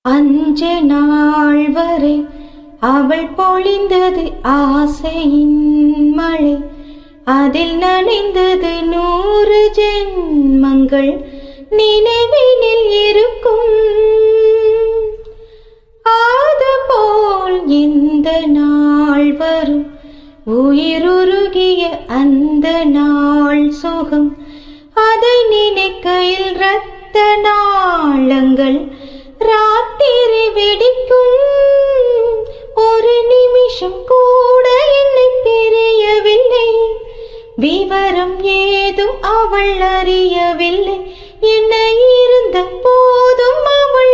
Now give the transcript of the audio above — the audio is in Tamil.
அஞ்சு நாள் வரை அவள் பொழிந்தது ஆசையின் மழை. அதில் நனைந்தது 100 ஜென்மங்கள் நினைவினில் இருக்கும். அதுபோல் இந்த நாள் வரும், உயிருருகிய அந்த நாள் சுகம். அதை நினைக்கையில் இரத்த நாளங்கள் ராத்திரி வெடிக்கும். ஒரு நிமிஷம் கூட என்னை தெரியவில்லை, விவரம் ஏதும் அவள் அறியவில்லை. என்ன இருந்த போதும் அவள்